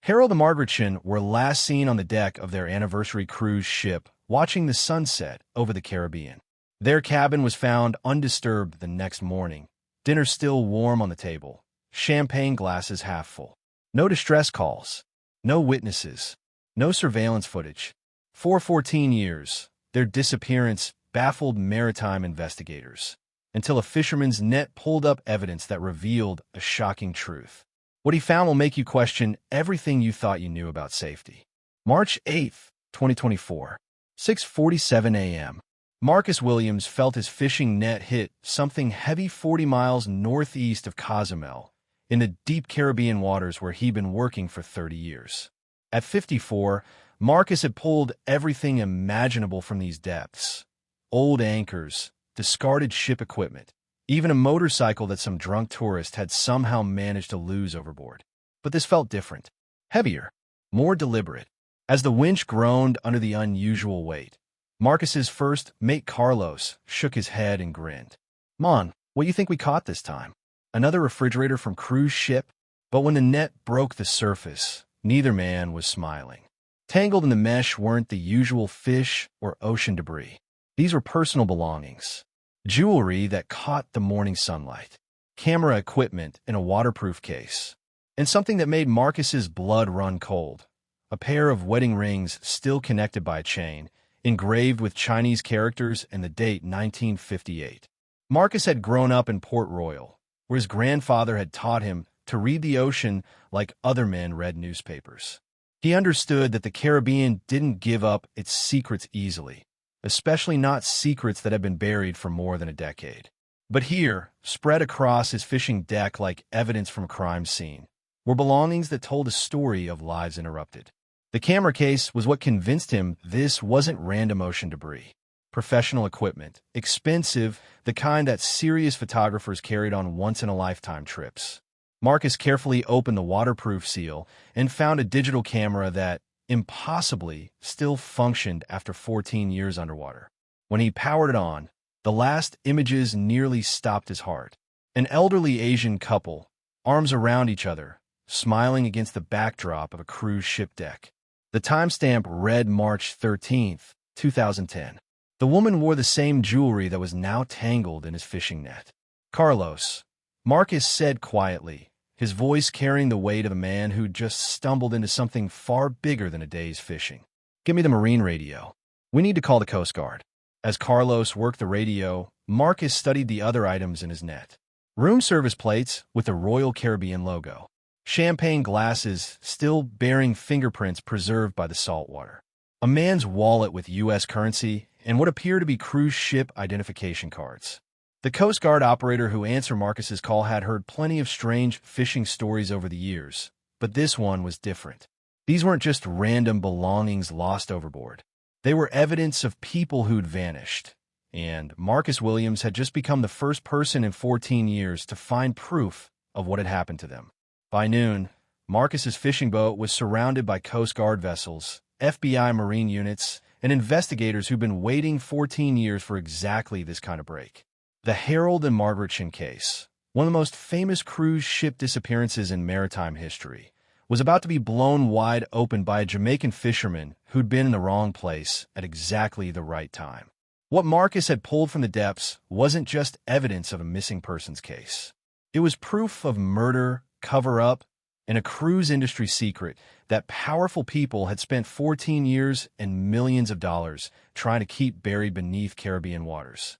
Harold and Margaret Chen were last seen on the deck of their anniversary cruise ship, watching the sunset over the Caribbean. Their cabin was found undisturbed the next morning, dinner still warm on the table, champagne glasses half full. No distress calls, no witnesses, no surveillance footage. For 14 years, their disappearance baffled maritime investigators, until a fisherman's net pulled up evidence that revealed a shocking truth. What he found will make you question everything you thought you knew about safety. March 8, 2024, 6:47 a.m. Marcus Williams felt his fishing net hit something heavy 40 miles northeast of Cozumel, in the deep Caribbean waters where he'd been working for 30 years. At 54, Marcus had pulled everything imaginable from these depths. Old anchors, discarded ship equipment, even a motorcycle that some drunk tourist had somehow managed to lose overboard. But this felt different, heavier, more deliberate. As the winch groaned under the unusual weight, Marcus's first mate Carlos shook his head and grinned. "Mon, what do you think we caught this time? Another refrigerator from cruise ship?" But when the net broke the surface, neither man was smiling. Tangled in the mesh weren't the usual fish or ocean debris. These were personal belongings. Jewelry that caught the morning sunlight, camera equipment in a waterproof case, and something that made Marcus's blood run cold. A pair of wedding rings still connected by a chain, engraved with Chinese characters and the date 1958. Marcus had grown up in Port Royal, where his grandfather had taught him to read the ocean like other men read newspapers. He understood that the Caribbean didn't give up its secrets easily, especially not secrets that had been buried for more than a decade. But here, spread across his fishing deck like evidence from a crime scene, were belongings that told a story of lives interrupted. The camera case was what convinced him this wasn't random ocean debris. Professional equipment, expensive, the kind that serious photographers carried on once-in-a-lifetime trips. Marcus carefully opened the waterproof seal and found a digital camera that, impossibly, still functioned after 14 years underwater. When he powered it on, the last images nearly stopped his heart. An elderly Asian couple, arms around each other, smiling against the backdrop of a cruise ship deck. The timestamp read March 13, 2010. The woman wore the same jewelry that was now tangled in his fishing net. "Carlos," Marcus said quietly, his voice carrying the weight of a man who'd just stumbled into something far bigger than a day's fishing. "Give me the marine radio. We need to call the Coast Guard." As Carlos worked the radio, Marcus studied the other items in his net. Room service plates with the Royal Caribbean logo. Champagne glasses still bearing fingerprints preserved by the salt water. A man's wallet with U.S. currency and what appeared to be cruise ship identification cards. The Coast Guard operator who answered Marcus's call had heard plenty of strange fishing stories over the years, but this one was different. These weren't just random belongings lost overboard. They were evidence of people who'd vanished, and Marcus Williams had just become the first person in 14 years to find proof of what had happened to them. By noon, Marcus's fishing boat was surrounded by Coast Guard vessels, FBI Marine units, and investigators who'd been waiting 14 years for exactly this kind of break. The Harold and Margaret Chen case, one of the most famous cruise ship disappearances in maritime history, was about to be blown wide open by a Jamaican fisherman who'd been in the wrong place at exactly the right time. What Marcus had pulled from the depths wasn't just evidence of a missing persons case. It was proof of murder, cover-up, and a cruise industry secret that powerful people had spent 14 years and millions of dollars trying to keep buried beneath Caribbean waters.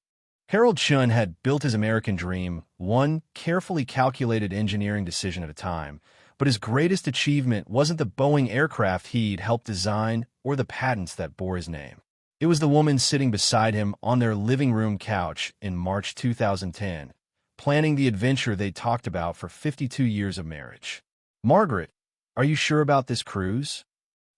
Harold Chen had built his American dream, one carefully calculated engineering decision at a time, but his greatest achievement wasn't the Boeing aircraft he'd helped design or the patents that bore his name. It was the woman sitting beside him on their living room couch in March 2010, planning the adventure they talked about for 52 years of marriage. "Margaret, are you sure about this cruise?"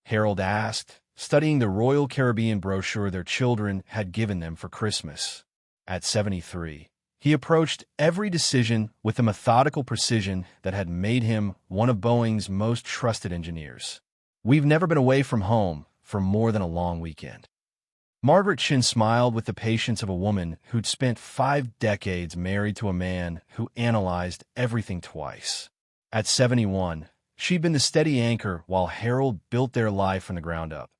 Harold asked, studying the Royal Caribbean brochure their children had given them for Christmas. At 73, he approached every decision with the methodical precision that had made him one of Boeing's most trusted engineers. "We've never been away from home for more than a long weekend." Margaret Chen smiled with the patience of a woman who'd spent 5 decades married to a man who analyzed everything twice. At 71, She'd been the steady anchor while Harold built their life from the ground up,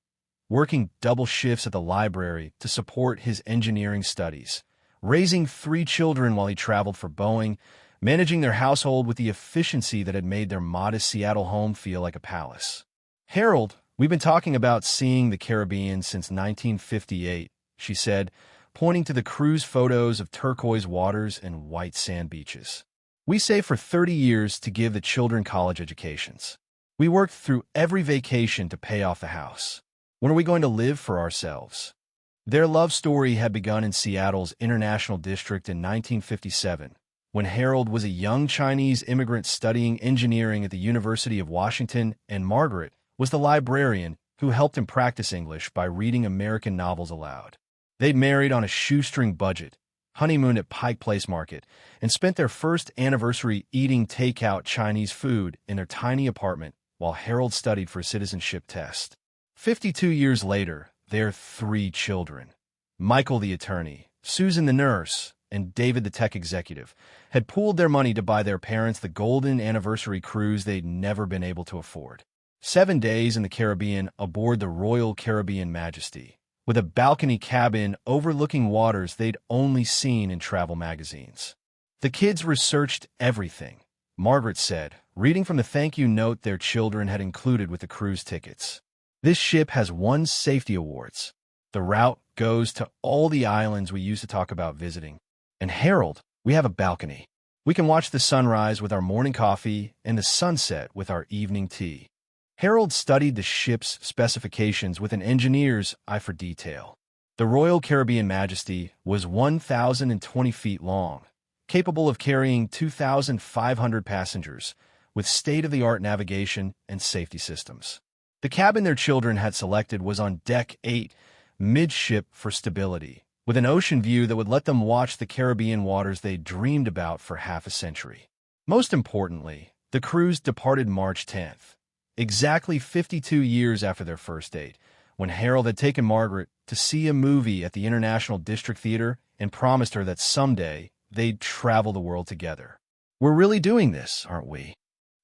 working double shifts at the library to support his engineering studies, raising 3 children while he traveled for Boeing, managing their household with the efficiency that had made their modest Seattle home feel like a palace. Harold, we've been talking about seeing the Caribbean since 1958, she said, pointing to the cruise photos of turquoise waters and white sand beaches. We saved for 30 years to give the children college educations. We worked through every vacation to pay off the house. When are we going to live for ourselves? Their love story had begun in Seattle's International District in 1957, when Harold was a young Chinese immigrant studying engineering at the University of Washington, and Margaret was the librarian who helped him practice English by reading American novels aloud. They'd married on a shoestring budget, honeymooned at Pike Place Market, and spent their first anniversary eating takeout Chinese food in their tiny apartment while Harold studied for a citizenship test. 52 years later, their 3 children, Michael the attorney, Susan the nurse, and David the tech executive, had pooled their money to buy their parents the golden anniversary cruise they'd never been able to afford. 7 days in the Caribbean aboard the Royal Caribbean Majesty, with a balcony cabin overlooking waters they'd only seen in travel magazines. The kids researched everything, Margaret said, reading from the thank you note their children had included with the cruise tickets. This ship has won safety awards. The route goes to all the islands we used to talk about visiting. And Harold, we have a balcony. We can watch the sunrise with our morning coffee and the sunset with our evening tea. Harold studied the ship's specifications with an engineer's eye for detail. The Royal Caribbean Majesty was 1,020 feet long, capable of carrying 2,500 passengers, with state-of-the-art navigation and safety systems. The cabin their children had selected was on Deck 8, midship for stability, with an ocean view that would let them watch the Caribbean waters they dreamed about for half a century. Most importantly, the cruise departed March 10th, exactly 52 years after their first date, when Harold had taken Margaret to see a movie at the International District Theater and promised her that someday they'd travel the world together. We're really doing this, aren't we?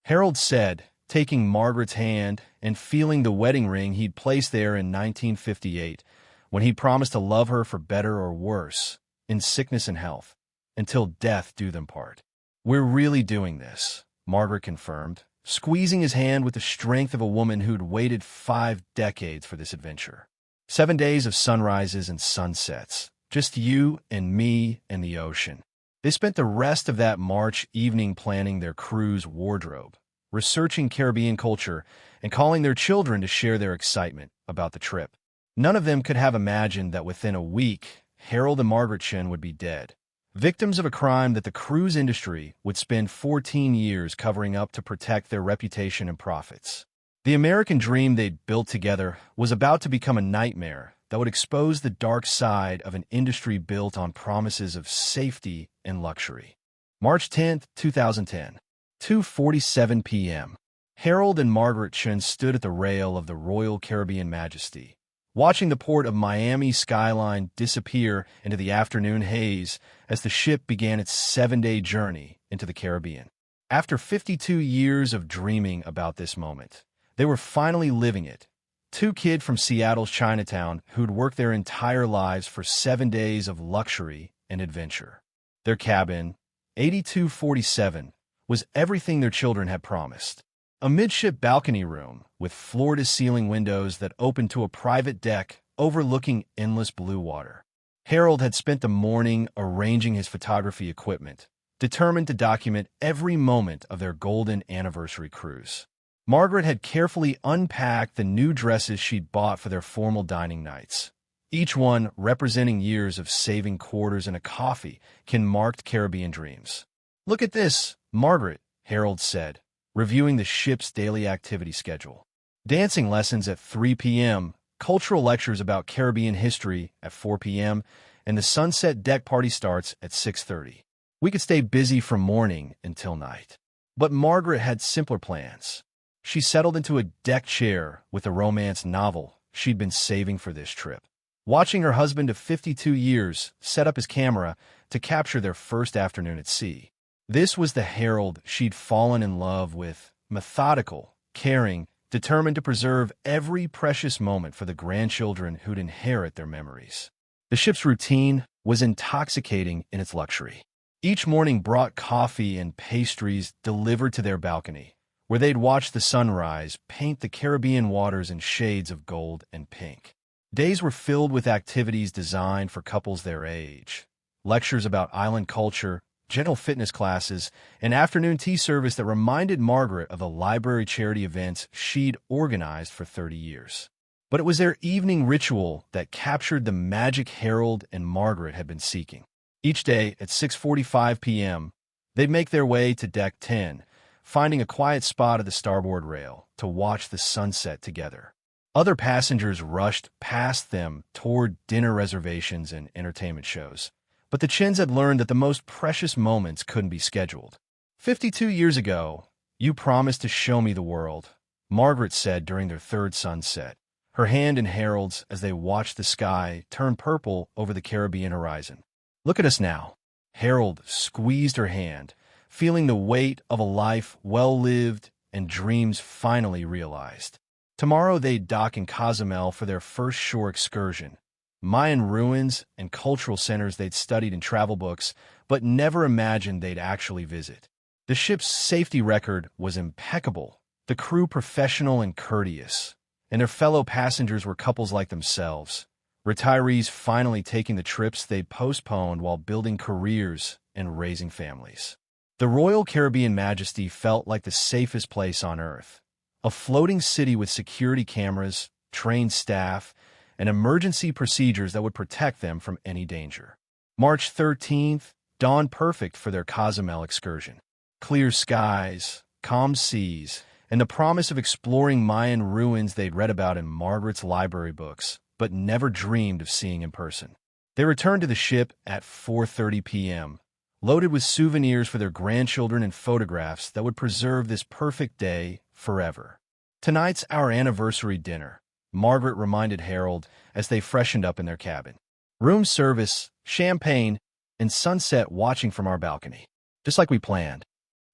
Harold said, taking Margaret's hand and feeling the wedding ring he'd placed there in 1958, when he promised to love her for better or worse, in sickness and health, until death do them part. We're really doing this, Margaret confirmed, squeezing his hand with the strength of a woman who'd waited 5 decades for this adventure. 7 days of sunrises and sunsets, just you and me and the ocean. They spent the rest of that March evening planning their cruise wardrobe, researching Caribbean culture, and calling their children to share their excitement about the trip. None of them could have imagined that within a week, Harold and Margaret Chen would be dead, victims of a crime that the cruise industry would spend 14 years covering up to protect their reputation and profits. The American dream they'd built together was about to become a nightmare that would expose the dark side of an industry built on promises of safety and luxury. March 10, 2010, 2:47 p.m. Harold and Margaret Chen stood at the rail of the Royal Caribbean Majesty, watching the port of Miami's skyline disappear into the afternoon haze as the ship began its 7-day journey into the Caribbean. After 52 years of dreaming about this moment, they were finally living it. 2 kids from Seattle's Chinatown who'd worked their entire lives for 7 days of luxury and adventure. Their cabin, 8247, was everything their children had promised. A midship balcony room with floor-to-ceiling windows that opened to a private deck overlooking endless blue water. Harold had spent the morning arranging his photography equipment, determined to document every moment of their golden anniversary cruise. Margaret had carefully unpacked the new dresses she'd bought for their formal dining nights, each one representing years of saving quarters and a coffee can marked Caribbean dreams. "Look at this, Margaret," Harold said, reviewing the ship's daily activity schedule. Dancing lessons at 3 p.m., cultural lectures about Caribbean history at 4 p.m., and the sunset deck party starts at 6:30. We could stay busy from morning until night. But Margaret had simpler plans. She settled into a deck chair with a romance novel she'd been saving for this trip, watching her husband of 52 years set up his camera to capture their first afternoon at sea. This was the Harold she'd fallen in love with methodical, caring, determined to preserve every precious moment for the grandchildren who'd inherit their memories. The ship's routine was intoxicating in its luxury. Each morning brought coffee and pastries delivered to their balcony, where they'd watch the sunrise paint the Caribbean waters in shades of gold and pink. Days were filled with activities designed for couples their age. Lectures about island culture, gentle fitness classes, and afternoon tea service that reminded Margaret of the library charity events she'd organized for 30 years. But it was their evening ritual that captured the magic Harold and Margaret had been seeking. Each day at 6:45 p.m., they'd make their way to Deck 10, finding a quiet spot at the starboard rail to watch the sunset together. Other passengers rushed past them toward dinner reservations and entertainment shows. But the Chens had learned that the most precious moments couldn't be scheduled. 52 years ago, you promised to show me the world, Margaret said during their third sunset, her hand in Harold's as they watched the sky turn purple over the Caribbean horizon. Look at us now. Harold squeezed her hand, feeling the weight of a life well lived and dreams finally realized. Tomorrow they'd dock in Cozumel for their first shore excursion. Mayan ruins and cultural centers they'd studied in travel books, but never imagined they'd actually visit. The ship's safety record was impeccable, the crew professional and courteous, and their fellow passengers were couples like themselves, retirees finally taking the trips they'd postponed while building careers and raising families. The Royal Caribbean Majesty felt like the safest place on Earth, a floating city with security cameras, trained staff, and emergency procedures that would protect them from any danger. March 13th dawned perfect for their Cozumel excursion. Clear skies, calm seas, and the promise of exploring Mayan ruins they'd read about in Margaret's library books, but never dreamed of seeing in person. They returned to the ship at 4:30 p.m., loaded with souvenirs for their grandchildren and photographs that would preserve this perfect day forever. Tonight's our anniversary dinner, Margaret reminded Harold as they freshened up in their cabin. Room service, champagne, and sunset watching from our balcony, just like we planned.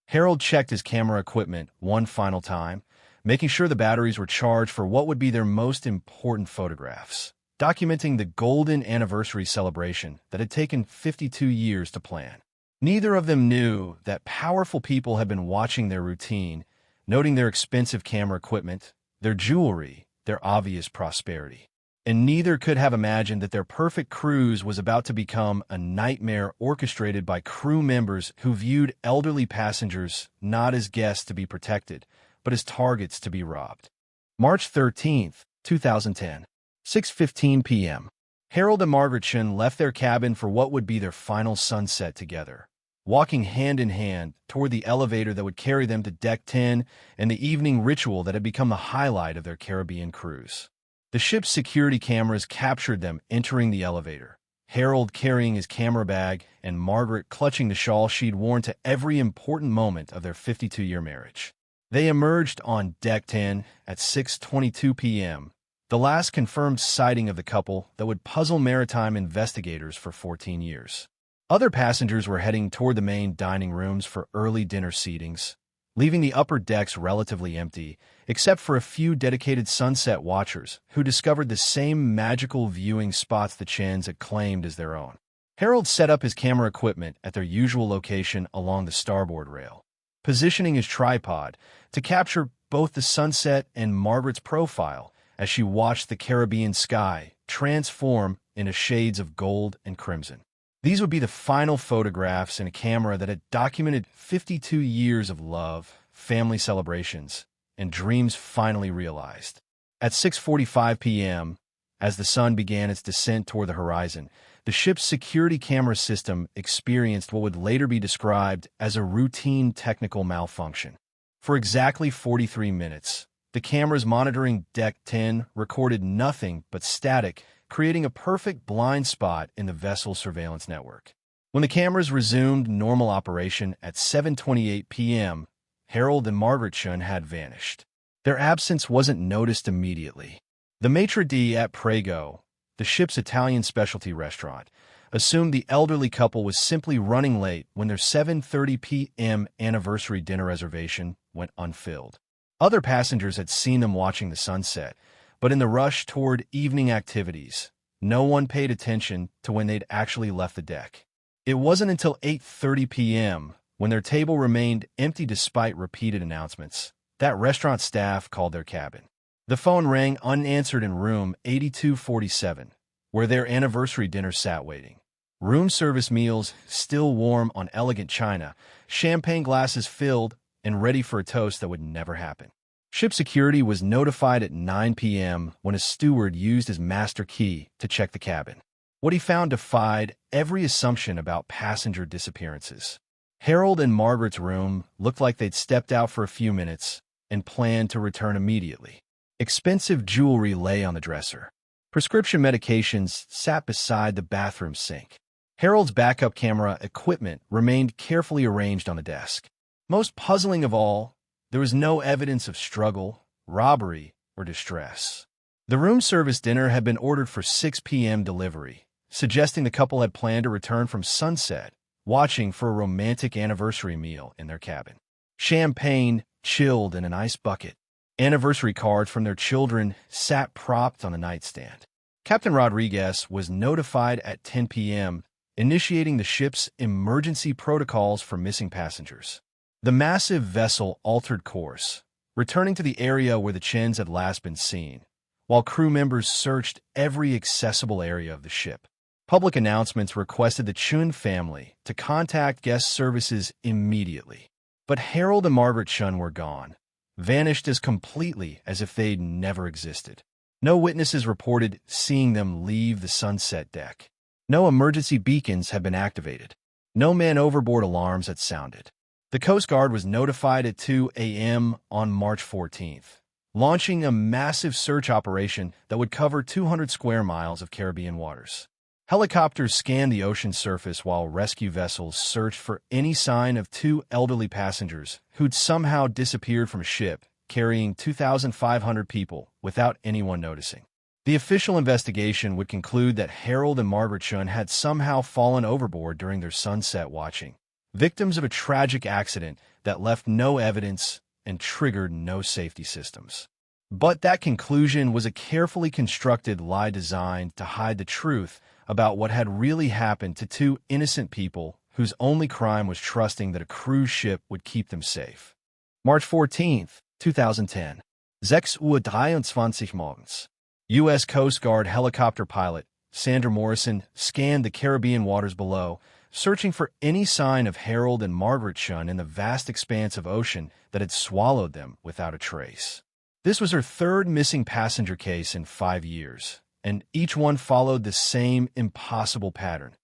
Harold checked his camera equipment one final time, making sure the batteries were charged for what would be their most important photographs, documenting the golden anniversary celebration that had taken 52 years to plan. Neither of them knew that powerful people had been watching their routine, noting their expensive camera equipment, their jewelry, their obvious prosperity. And neither could have imagined that their perfect cruise was about to become a nightmare orchestrated by crew members who viewed elderly passengers not as guests to be protected, but as targets to be robbed. March 13th, 2010, 6:15 p.m. Harold and Margaret Chen left their cabin for what would be their final sunset together, walking hand in hand toward the elevator that would carry them to Deck 10 and the evening ritual that had become the highlight of their Caribbean cruise. The ship's security cameras captured them entering the elevator, Harold carrying his camera bag and Margaret clutching the shawl she'd worn to every important moment of their 52-year marriage. They emerged on Deck 10 at 6:22 p.m., the last confirmed sighting of the couple that would puzzle maritime investigators for 14 years. Other passengers were heading toward the main dining rooms for early dinner seatings, leaving the upper decks relatively empty, except for a few dedicated sunset watchers who discovered the same magical viewing spots the Chens had claimed as their own. Harold set up his camera equipment at their usual location along the starboard rail, positioning his tripod to capture both the sunset and Margaret's profile as she watched the Caribbean sky transform into shades of gold and crimson. These would be the final photographs in a camera that had documented 52 years of love, family celebrations, and dreams finally realized. At 6:45 p.m., as the sun began its descent toward the horizon, the ship's security camera system experienced what would later be described as a routine technical malfunction. For exactly 43 minutes, the cameras monitoring Deck 10 recorded nothing but static, creating a perfect blind spot in the vessel's surveillance network. When the cameras resumed normal operation at 7:28 p.m., Harold and Margaret Chen had vanished. Their absence wasn't noticed immediately. The maitre d' at Prego, the ship's Italian specialty restaurant, assumed the elderly couple was simply running late when their 7:30 p.m. anniversary dinner reservation went unfilled. Other passengers had seen them watching the sunset, but in the rush toward evening activities, no one paid attention to when they'd actually left the deck. It wasn't until 8:30 p.m., when their table remained empty despite repeated announcements, that restaurant staff called their cabin. The phone rang unanswered in room 8247, where their anniversary dinner sat waiting. Room service meals still warm on elegant china, champagne glasses filled and ready for a toast that would never happen. Ship security was notified at 9 p.m. when a steward used his master key to check the cabin. What he found defied every assumption about passenger disappearances. Harold and Margaret's room looked like they'd stepped out for a few minutes and planned to return immediately. Expensive jewelry lay on the dresser. Prescription medications sat beside the bathroom sink. Harold's backup camera equipment remained carefully arranged on a desk. Most puzzling of all, there was no evidence of struggle, robbery, or distress. The room service dinner had been ordered for 6 p.m. delivery, suggesting the couple had planned to return from sunset, watching for a romantic anniversary meal in their cabin. Champagne chilled in an ice bucket. Anniversary cards from their children sat propped on a nightstand. Captain Rodriguez was notified at 10 p.m., initiating the ship's emergency protocols for missing passengers. The massive vessel altered course, returning to the area where the Chens had last been seen, while crew members searched every accessible area of the ship. Public announcements requested the Chen family to contact guest services immediately. But Harold and Margaret Chen were gone, vanished as completely as if they'd never existed. No witnesses reported seeing them leave the sunset deck. No emergency beacons had been activated. No man overboard alarms had sounded. The Coast Guard was notified at 2 a.m. on March 14th, launching a massive search operation that would cover 200 square miles of Caribbean waters. Helicopters scanned the ocean surface while rescue vessels searched for any sign of two elderly passengers who'd somehow disappeared from a ship carrying 2,500 people without anyone noticing. The official investigation would conclude that Harold and Margaret Chen had somehow fallen overboard during their sunset watching, victims of a tragic accident that left no evidence and triggered no safety systems. But that conclusion was a carefully constructed lie designed to hide the truth about what had really happened to two innocent people whose only crime was trusting that a cruise ship would keep them safe. March 14th, 2010. 6:23 morgens. U.S. Coast Guard helicopter pilot Sandra Morrison scanned the Caribbean waters below, searching for any sign of Harold and Margaret Chen in the vast expanse of ocean that had swallowed them without a trace. This was her third missing passenger case in 5 years, and each one followed the same impossible pattern.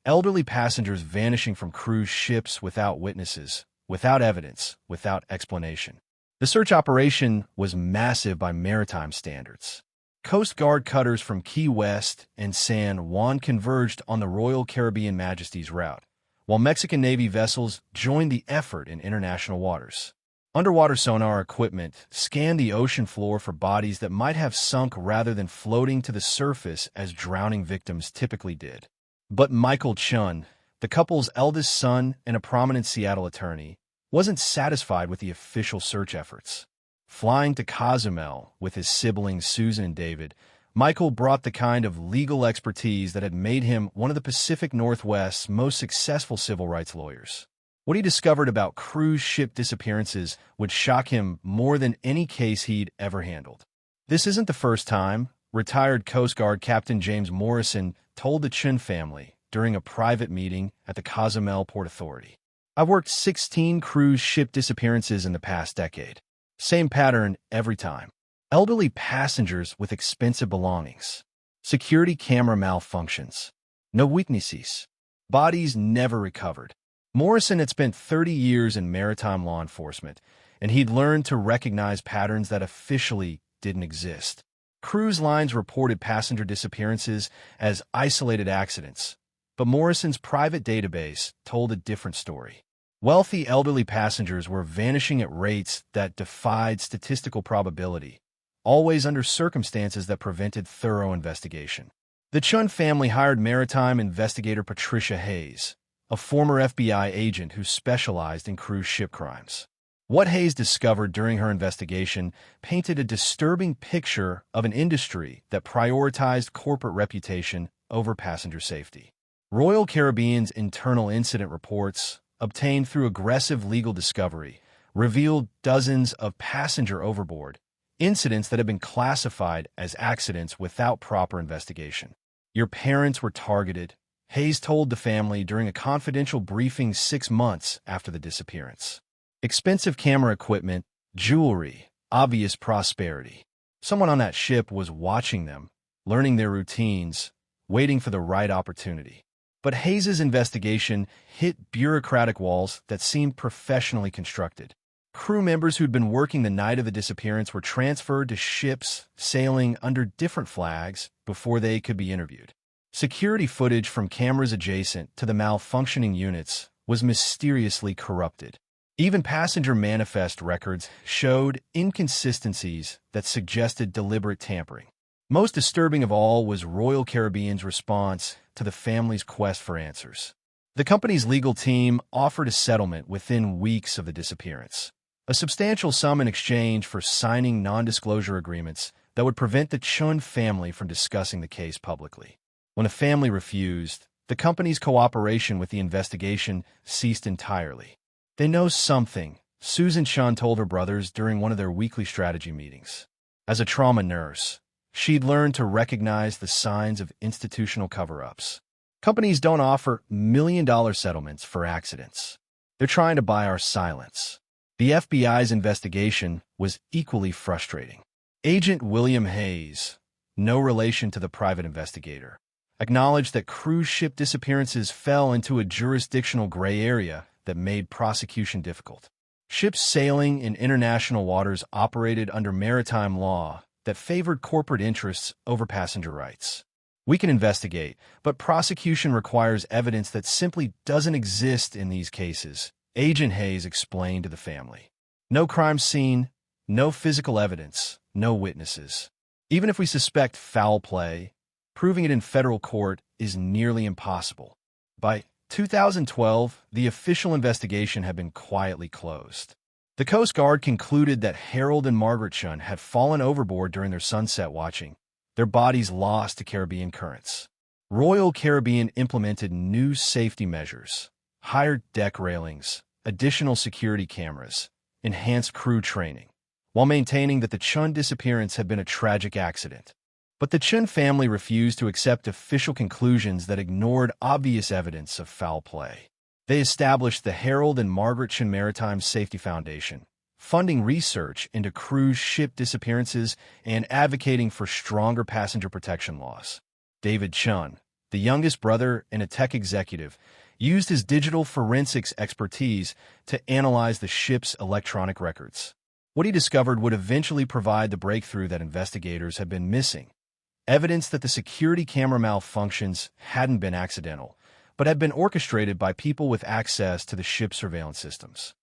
Elderly passengers vanishing from cruise ships without witnesses, without evidence, without explanation. The search operation was massive by maritime standards. Coast Guard cutters from Key West and San Juan converged on the Royal Caribbean Majesty's route, while Mexican Navy vessels joined the effort in international waters. Underwater sonar equipment scanned the ocean floor for bodies that might have sunk rather than floating to the surface as drowning victims typically did. But Michael Chen, the couple's eldest son and a prominent Seattle attorney, wasn't satisfied with the official search efforts. Flying to Cozumel with his siblings Susan and David, Michael brought the kind of legal expertise that had made him one of the Pacific Northwest's most successful civil rights lawyers. What he discovered about cruise ship disappearances would shock him more than any case he'd ever handled. This isn't the first time, retired Coast Guard Captain James Morrison told the Chen family during a private meeting at the Cozumel Port Authority. I've worked 16 cruise ship disappearances in the past decade. Same pattern every time. Elderly passengers with expensive belongings. Security camera malfunctions. No witnesses. Bodies never recovered. Morrison had spent 30 years in maritime law enforcement, and he'd learned to recognize patterns that officially didn't exist. Cruise lines reported passenger disappearances as isolated accidents, but Morrison's private database told a different story. Wealthy elderly passengers were vanishing at rates that defied statistical probability, always under circumstances that prevented thorough investigation. The Chen family hired maritime investigator Patricia Hayes, a former FBI agent who specialized in cruise ship crimes. What Hayes discovered during her investigation painted a disturbing picture of an industry that prioritized corporate reputation over passenger safety. Royal Caribbean's internal incident reports, obtained through aggressive legal discovery, revealed dozens of passenger overboard incidents that have been classified as accidents without proper investigation. Your parents were targeted, Hayes told the family during a confidential briefing 6 months after the disappearance. Expensive camera equipment, jewelry, obvious prosperity. Someone on that ship was watching them, learning their routines, waiting for the right opportunity. But Hayes's investigation hit bureaucratic walls that seemed professionally constructed. Crew members who'd been working the night of the disappearance were transferred to ships sailing under different flags before they could be interviewed. Security footage from cameras adjacent to the malfunctioning units was mysteriously corrupted. Even passenger manifest records showed inconsistencies that suggested deliberate tampering. Most disturbing of all was Royal Caribbean's response to the family's quest for answers. The company's legal team offered a settlement within weeks of the disappearance, a substantial sum in exchange for signing non-disclosure agreements that would prevent the Chen family from discussing the case publicly. When the family refused, the company's cooperation with the investigation ceased entirely. They know something, Susan Chen told her brothers during one of their weekly strategy meetings. As a trauma nurse, she'd learned to recognize the signs of institutional cover-ups. Companies don't offer million-dollar settlements for accidents. They're trying to buy our silence. The FBI's investigation was equally frustrating. Agent William Hayes, no relation to the private investigator, acknowledged that cruise ship disappearances fell into a jurisdictional gray area that made prosecution difficult. Ships sailing in international waters operated under maritime law that favored corporate interests over passenger rights. We can investigate, but prosecution requires evidence that simply doesn't exist in these cases, Agent Hayes explained to the family. No crime scene, no physical evidence, no witnesses. Even if we suspect foul play, proving it in federal court is nearly impossible. By 2012, the official investigation had been quietly closed. The Coast Guard concluded that Harold and Margaret Chen had fallen overboard during their sunset watching, their bodies lost to Caribbean currents. Royal Caribbean implemented new safety measures, higher deck railings, additional security cameras, enhanced crew training, while maintaining that the Chen disappearance had been a tragic accident. But the Chen family refused to accept official conclusions that ignored obvious evidence of foul play. They established the Harold and Margaret Chen Maritime Safety Foundation, funding research into cruise ship disappearances and advocating for stronger passenger protection laws. David Chen, the youngest brother and a tech executive, used his digital forensics expertise to analyze the ship's electronic records. What he discovered would eventually provide the breakthrough that investigators had been missing. Evidence that the security camera malfunctions hadn't been accidental, but had been orchestrated by people with access to the ship's surveillance systems.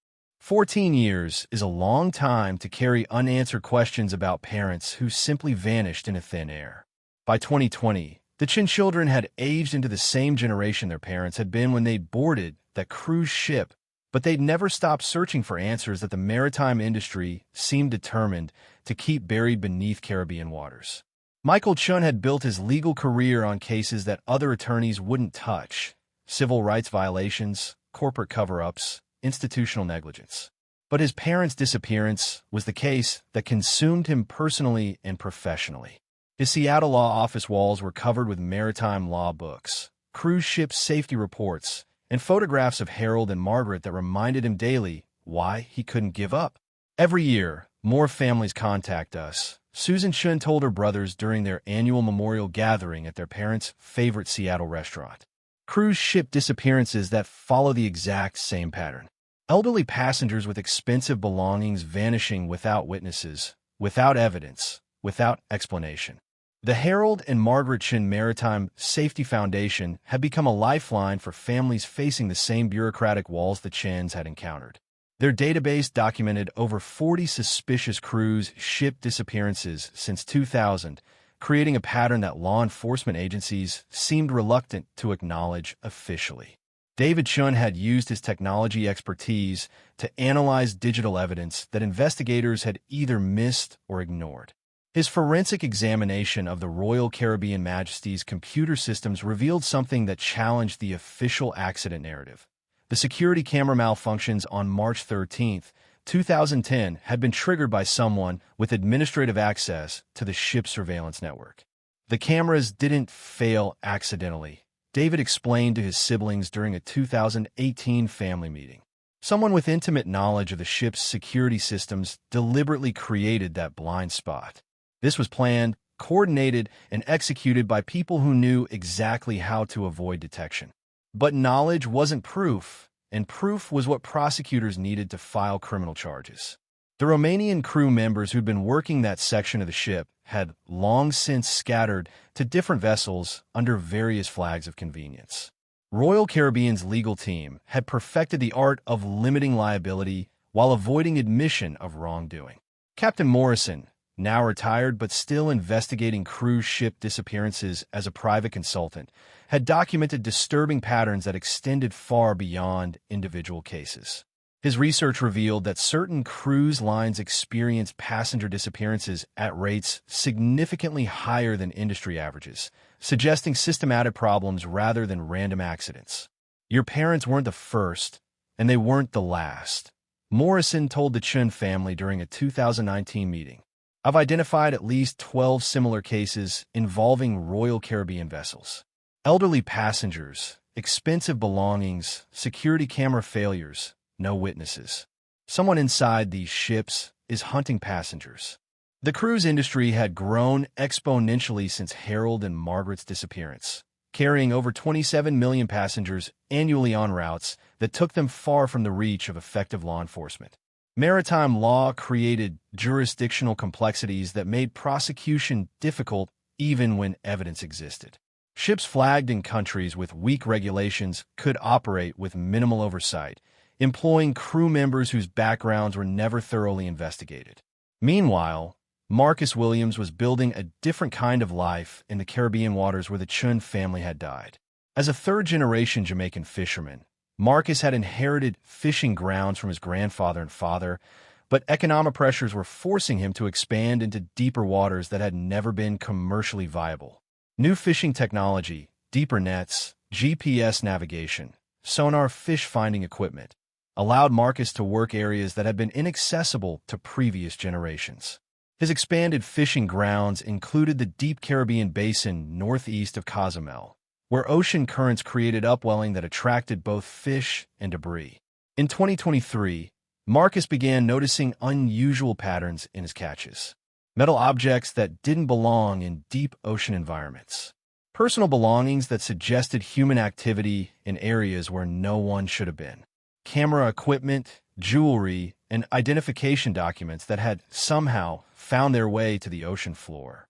14 years is a long time to carry unanswered questions about parents who simply vanished into thin air. By 2020, the Chen children had aged into the same generation their parents had been when they'd boarded that cruise ship, but they'd never stopped searching for answers that the maritime industry seemed determined to keep buried beneath Caribbean waters. Michael Chen had built his legal career on cases that other attorneys wouldn't touch: civil rights violations, corporate cover-ups, institutional negligence. But his parents' disappearance was the case that consumed him personally and professionally. His Seattle law office walls were covered with maritime law books, cruise ship safety reports, and photographs of Harold and Margaret that reminded him daily why he couldn't give up. Every year, more families contact us. Susan Chen told her brothers during their annual memorial gathering at their parents' favorite Seattle restaurant. Cruise ship disappearances that follow the exact same pattern. Elderly passengers with expensive belongings vanishing without witnesses, without evidence, without explanation. The Harold and Margaret Chen Maritime Safety Foundation had become a lifeline for families facing the same bureaucratic walls the Chens had encountered. Their database documented over 40 suspicious cruise ship disappearances since 2000, creating a pattern that law enforcement agencies seemed reluctant to acknowledge officially. David Chen had used his technology expertise to analyze digital evidence that investigators had either missed or ignored. His forensic examination of the Royal Caribbean Majesty's computer systems revealed something that challenged the official accident narrative. The security camera malfunctions on March 13, 2010 had been triggered by someone with administrative access to the ship's surveillance network. The cameras didn't fail accidentally, David explained to his siblings during a 2018 family meeting. Someone with intimate knowledge of the ship's security systems deliberately created that blind spot. This was planned, coordinated, and executed by people who knew exactly how to avoid detection. But knowledge wasn't proof, and proof was what prosecutors needed to file criminal charges. The Romanian crew members who'd been working that section of the ship had long since scattered to different vessels under various flags of convenience. Royal Caribbean's legal team had perfected the art of limiting liability while avoiding admission of wrongdoing. Captain Morrison, now retired but still investigating cruise ship disappearances as a private consultant, had documented disturbing patterns that extended far beyond individual cases. His research revealed that certain cruise lines experience passenger disappearances at rates significantly higher than industry averages, suggesting systematic problems rather than random accidents. Your parents weren't the first, and they weren't the last, Morrison told the Chen family during a 2019 meeting. I've identified at least 12 similar cases involving Royal Caribbean vessels. Elderly passengers, expensive belongings, security camera failures, no witnesses. Someone inside these ships is hunting passengers. The cruise industry had grown exponentially since Harold and Margaret's disappearance, carrying over 27 million passengers annually on routes that took them far from the reach of effective law enforcement. Maritime law created jurisdictional complexities that made prosecution difficult even when evidence existed. Ships flagged in countries with weak regulations could operate with minimal oversight, employing crew members whose backgrounds were never thoroughly investigated. Meanwhile, Marcus Williams was building a different kind of life in the Caribbean waters where the Chen family had died. As a third-generation Jamaican fisherman, Marcus had inherited fishing grounds from his grandfather and father, but economic pressures were forcing him to expand into deeper waters that had never been commercially viable. New fishing technology, deeper nets, GPS navigation, sonar fish-finding equipment allowed Marcus to work areas that had been inaccessible to previous generations. His expanded fishing grounds included the deep Caribbean basin northeast of Cozumel, where ocean currents created upwelling that attracted both fish and debris. In 2023, Marcus began noticing unusual patterns in his catches. Metal objects that didn't belong in deep ocean environments. Personal belongings that suggested human activity in areas where no one should have been. Camera equipment, jewelry, and identification documents that had somehow found their way to the ocean floor.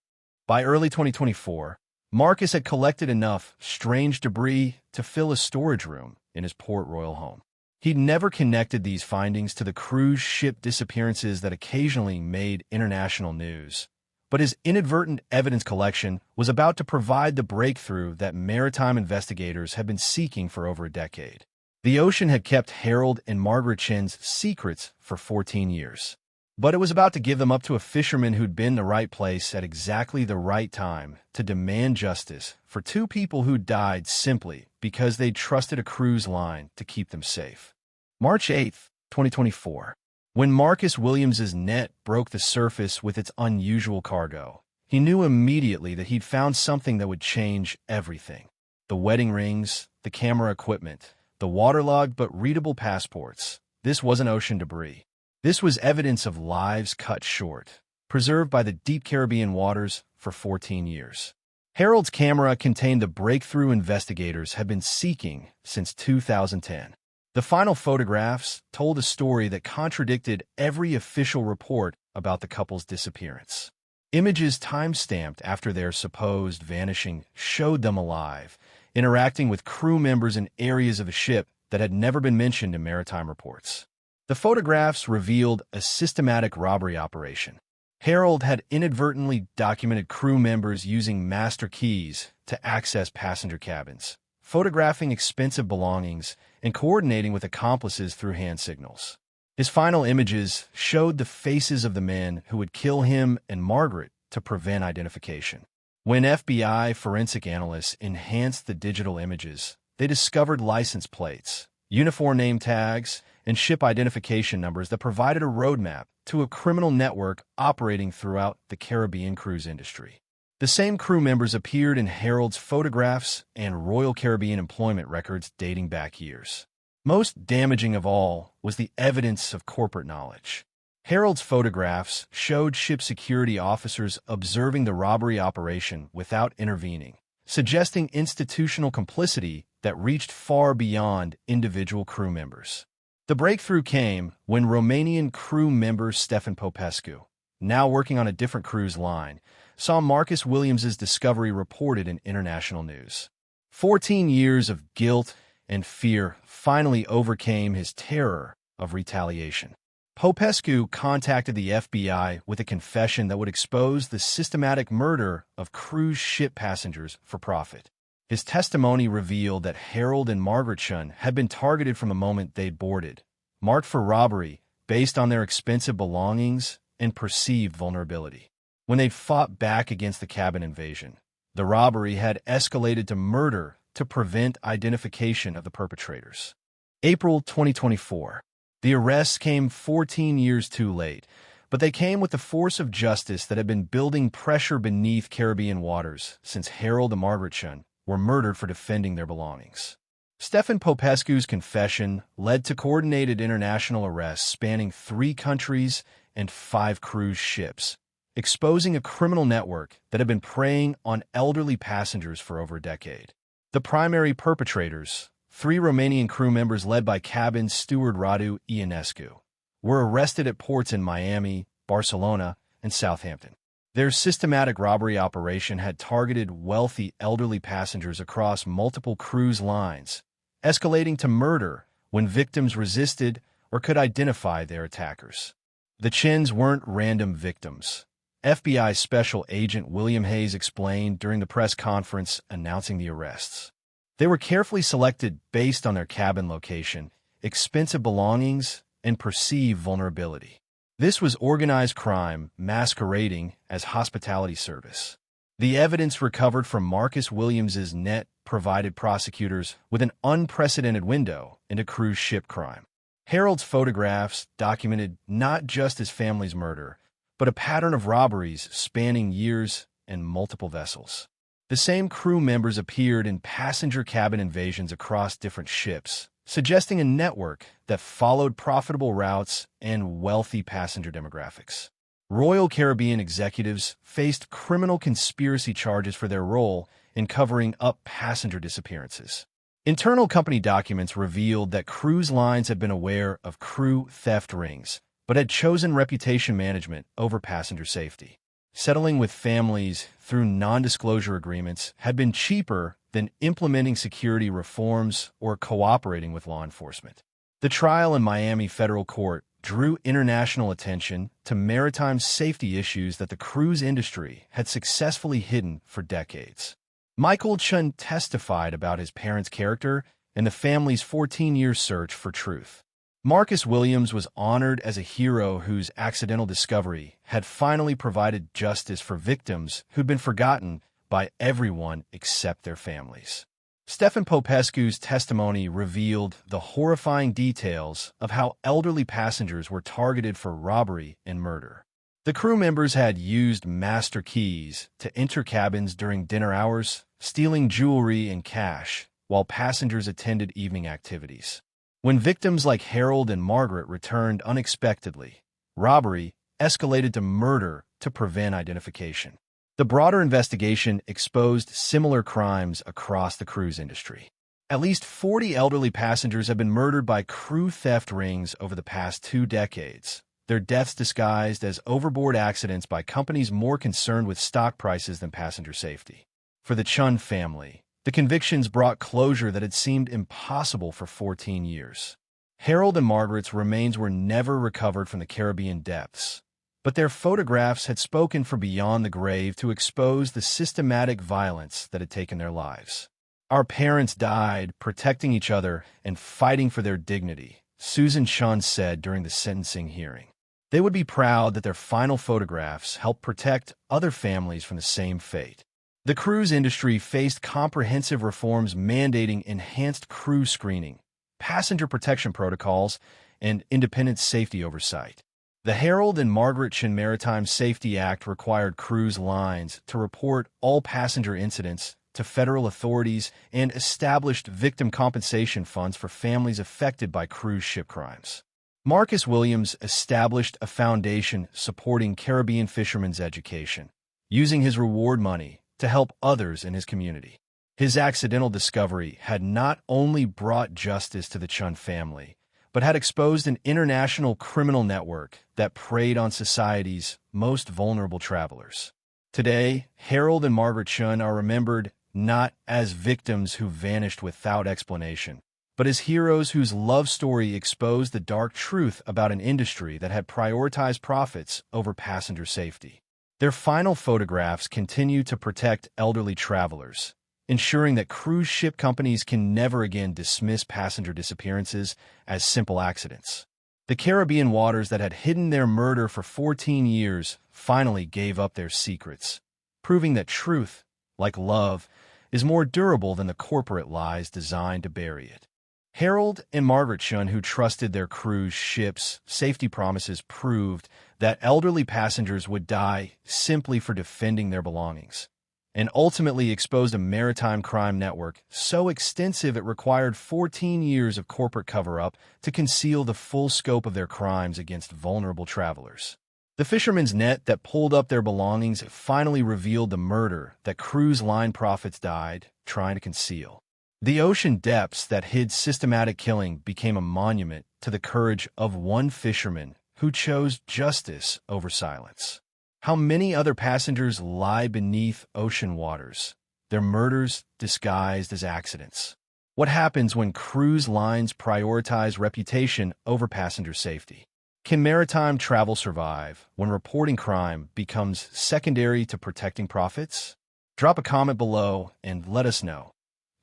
By early 2024, Marcus had collected enough strange debris to fill a storage room in his Port Royal home. He'd never connected these findings to the cruise ship disappearances that occasionally made international news. But his inadvertent evidence collection was about to provide the breakthrough that maritime investigators had been seeking for over a decade. The ocean had kept Harold and Margaret Chen's secrets for 14 years. But it was about to give them up to a fisherman who'd been in the right place at exactly the right time to demand justice for two people who died simply because they trusted a cruise line to keep them safe. March 8, 2024. When Marcus Williams's net broke the surface with its unusual cargo, he knew immediately that he'd found something that would change everything. The wedding rings, the camera equipment, the waterlogged but readable passports. This wasn't ocean debris. This was evidence of lives cut short, preserved by the deep Caribbean waters for 14 years. Harold's camera contained the breakthrough investigators had been seeking since 2010. The final photographs told a story that contradicted every official report about the couple's disappearance. Images time-stamped after their supposed vanishing showed them alive, interacting with crew members in areas of the ship that had never been mentioned in maritime reports. The photographs revealed a systematic robbery operation. Harold had inadvertently documented crew members using master keys to access passenger cabins, photographing expensive belongings, and coordinating with accomplices through hand signals. His final images showed the faces of the men who would kill him and Margaret to prevent identification. When FBI forensic analysts enhanced the digital images, they discovered license plates, uniform name tags, and ship identification numbers that provided a roadmap to a criminal network operating throughout the Caribbean cruise industry. The same crew members appeared in Harold's photographs and Royal Caribbean employment records dating back years. Most damaging of all was the evidence of corporate knowledge. Harold's photographs showed ship security officers observing the robbery operation without intervening, suggesting institutional complicity that reached far beyond individual crew members. The breakthrough came when Romanian crew member Stefan Popescu, now working on a different cruise line, saw Marcus Williams's discovery reported in international news. 14 years of guilt and fear finally overcame his terror of retaliation. Popescu contacted the FBI with a confession that would expose the systematic murder of cruise ship passengers for profit. His testimony revealed that Harold and Margaret Chen had been targeted from the moment they'd boarded, marked for robbery based on their expensive belongings and perceived vulnerability. When they'd fought back against the cabin invasion, the robbery had escalated to murder to prevent identification of the perpetrators. April 2024. The arrests came 14 years too late, but they came with the force of justice that had been building pressure beneath Caribbean waters since Harold and Margaret Chen were murdered for defending their belongings. Stefan Popescu's confession led to coordinated international arrests spanning 3 countries and 5 cruise ships, exposing a criminal network that had been preying on elderly passengers for over a decade. The primary perpetrators, 3 Romanian crew members led by cabin steward Radu Ionescu, were arrested at ports in Miami, Barcelona, and Southampton. Their systematic robbery operation had targeted wealthy elderly passengers across multiple cruise lines, escalating to murder when victims resisted or could identify their attackers. The Chens weren't random victims. FBI Special Agent William Hayes explained during the press conference announcing the arrests. They were carefully selected based on their cabin location, expensive belongings, and perceived vulnerability. This was organized crime masquerading as hospitality service. The evidence recovered from Marcus Williams's net provided prosecutors with an unprecedented window into cruise ship crime. Harold's photographs documented not just his family's murder, but a pattern of robberies spanning years and multiple vessels. The same crew members appeared in passenger cabin invasions across different ships, suggesting a network that followed profitable routes and wealthy passenger demographics. Royal Caribbean executives faced criminal conspiracy charges for their role in covering up passenger disappearances. Internal company documents revealed that cruise lines had been aware of crew theft rings, but had chosen reputation management over passenger safety. Settling with families through non-disclosure agreements had been cheaper than implementing security reforms or cooperating with law enforcement. The trial in Miami federal court drew international attention to maritime safety issues that the cruise industry had successfully hidden for decades. Michael Chen testified about his parents' character and the family's 14-year search for truth. Marcus Williams was honored as a hero whose accidental discovery had finally provided justice for victims who'd been forgotten by everyone except their families. Stefan Popescu's testimony revealed the horrifying details of how elderly passengers were targeted for robbery and murder. The crew members had used master keys to enter cabins during dinner hours, stealing jewelry and cash, while passengers attended evening activities. When victims like Harold and Margaret returned unexpectedly, robbery escalated to murder to prevent identification. The broader investigation exposed similar crimes across the cruise industry. At least 40 elderly passengers have been murdered by crew theft rings over the past 2 decades, their deaths disguised as overboard accidents by companies more concerned with stock prices than passenger safety. For the Chen family, the convictions brought closure that had seemed impossible for 14 years. Harold and Margaret's remains were never recovered from the Caribbean depths, But their photographs had spoken from beyond the grave to expose the systematic violence that had taken their lives. "Our parents died protecting each other and fighting for their dignity," Susan Chun said during the sentencing hearing. They would be proud that their final photographs helped protect other families from the same fate. The cruise industry faced comprehensive reforms mandating enhanced crew screening, passenger protection protocols, and independent safety oversight. The Harold and Margaret Chen Maritime Safety Act required cruise lines to report all passenger incidents to federal authorities and established victim compensation funds for families affected by cruise ship crimes. Marcus Williams established a foundation supporting Caribbean fishermen's education, using his reward money to help others in his community. His accidental discovery had not only brought justice to the Chun family, but had exposed an international criminal network that preyed on society's most vulnerable travelers. Today, Harold and Margaret Chen are remembered not as victims who vanished without explanation, but as heroes whose love story exposed the dark truth about an industry that had prioritized profits over passenger safety. Their final photographs continue to protect elderly travelers, ensuring that cruise ship companies can never again dismiss passenger disappearances as simple accidents. The Caribbean waters that had hidden their murder for 14 years finally gave up their secrets, proving that truth, like love, is more durable than the corporate lies designed to bury it. Harold and Margaret Chen, who trusted their cruise ships' safety promises, proved that elderly passengers would die simply for defending their belongings, and ultimately exposed a maritime crime network so extensive it required 14 years of corporate cover-up to conceal the full scope of their crimes against vulnerable travelers. The fisherman's net that pulled up their belongings finally revealed the murder that cruise line prophets died trying to conceal. The ocean depths that hid systematic killing became a monument to the courage of one fisherman who chose justice over silence. How many other passengers lie beneath ocean waters, their murders disguised as accidents? What happens when cruise lines prioritize reputation over passenger safety? Can maritime travel survive when reporting crime becomes secondary to protecting profits? Drop a comment below and let us know.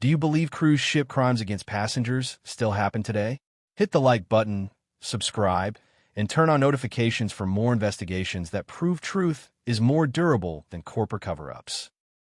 Do you believe cruise ship crimes against passengers still happen today? Hit the like button, subscribe, and turn on notifications for more investigations that prove truth is more durable than corporate cover-ups.